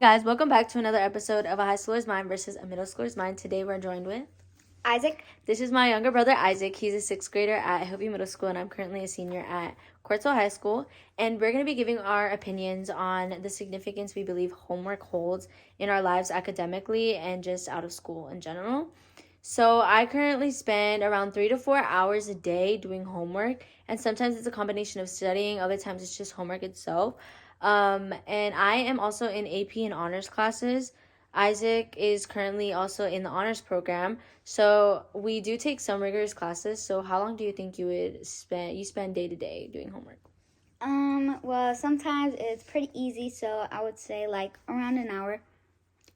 Guys, welcome back to another episode of A High Schooler's Mind versus a Middle Schooler's Mind. Today we're joined with Isaac. This is my younger brother Isaac. He's a sixth grader at Hillview Middle School, and I'm currently a senior at Quartzville High School. And we're going to be giving our opinions on the significance we believe homework holds in our lives academically and just out of school in general. So I currently spend around 3 to 4 hours a day doing homework, and sometimes it's a combination of studying, other times it's just homework itself. And I am also in AP and honors classes. Isaac is currently also in the honors program. So we do take some rigorous classes. So how long do you think you spend day to day doing homework? Well, sometimes it's pretty easy, so I would say like around an hour.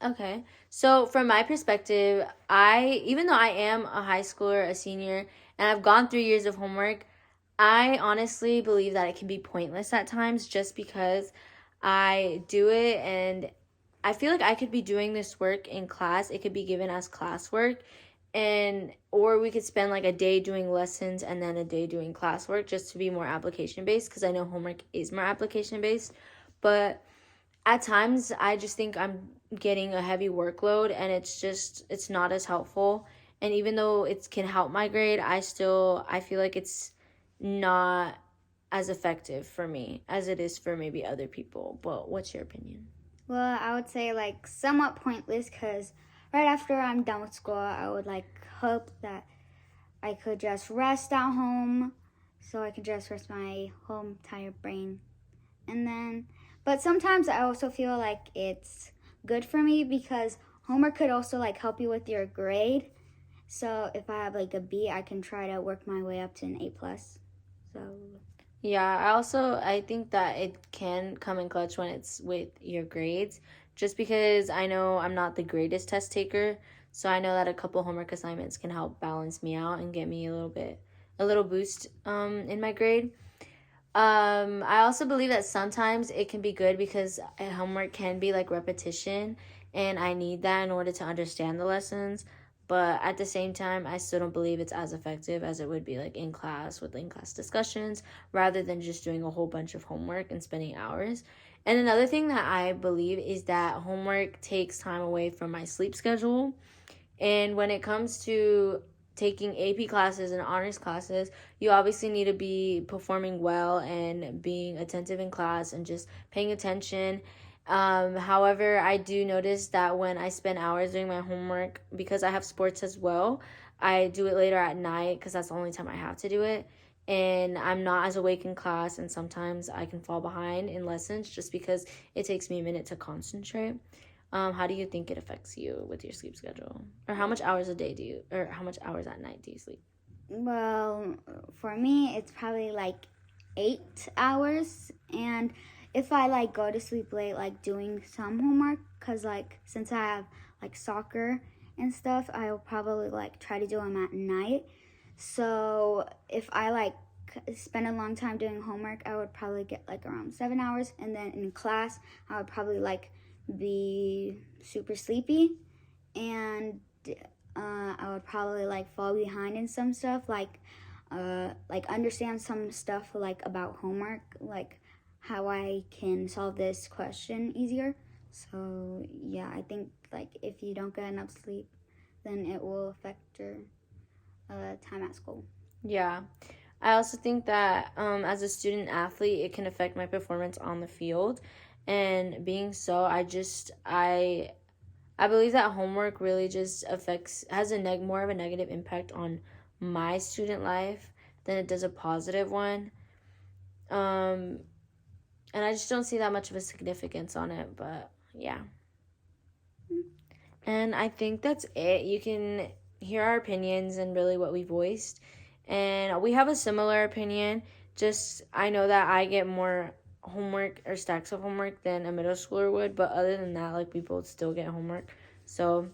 Okay. So from my perspective, even though I am a high schooler, a senior, and I've gone 3 years of homework, I honestly believe that it can be pointless at times just because I do it and I feel like I could be doing this work in class. It could be given as classwork, or we could spend like a day doing lessons and then a day doing classwork just to be more application based, because I know homework is more application based. But at times I just think I'm getting a heavy workload and it's not as helpful. And even though it can help my grade, I feel like it's not as effective for me as it is for maybe other people. But what's your opinion? Well, I would say like somewhat pointless because right after I'm done with school, I would like hope that I could just rest at home so I can just rest my whole entire brain. But sometimes I also feel like it's good for me because homework could also like help you with your grade. So if I have like a B, I can try to work my way up to an A plus. So Yeah, I think that it can come in clutch when it's with your grades, just because I know I'm not the greatest test taker, so I know that a couple homework assignments can help balance me out and get me a little boost in my grade. I also believe that sometimes it can be good because homework can be like repetition, and I need that in order to understand the lessons. But at the same time, I still don't believe it's as effective as it would be like in class with in class discussions rather than just doing a whole bunch of homework and spending hours. And another thing that I believe is that homework takes time away from my sleep schedule. And when it comes to taking AP classes and honors classes, you obviously need to be performing well and being attentive in class and just paying attention. However, I do notice that when I spend hours doing my homework, because I have sports as well, I do it later at night because that's the only time I have to do it. And I'm not as awake in class, and sometimes I can fall behind in lessons just because it takes me a minute to concentrate. How do you think it affects you with your sleep schedule? Or how much hours a day or how much hours at night do you sleep? well, for me, it's probably like 8 hours. And if I like go to sleep late, like doing some homework, cause like since I have like soccer and stuff, I will probably like try to do them at night. So if I like spend a long time doing homework, I would probably get like around 7 hours, and then in class, I would probably like be super sleepy, and I would probably like fall behind in some stuff, like understand some stuff like about homework, like how I can solve this question easier. So yeah, I think like if you don't get enough sleep, then it will affect your time at school. Yeah. I also think that as a student athlete, it can affect my performance on the field. And being so, I believe that homework really just has more of a negative impact on my student life than it does a positive one. Um, and I just don't see that much of a significance on it, but yeah. And I think that's it. You can hear our opinions and really what we voiced. And we have a similar opinion. Just, I know that I get more homework or stacks of homework than a middle schooler would. But other than that, like, we both still get homework. So,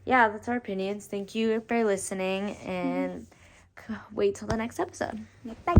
yeah, that's our opinions. Thank you for listening. And wait till the next episode. Bye.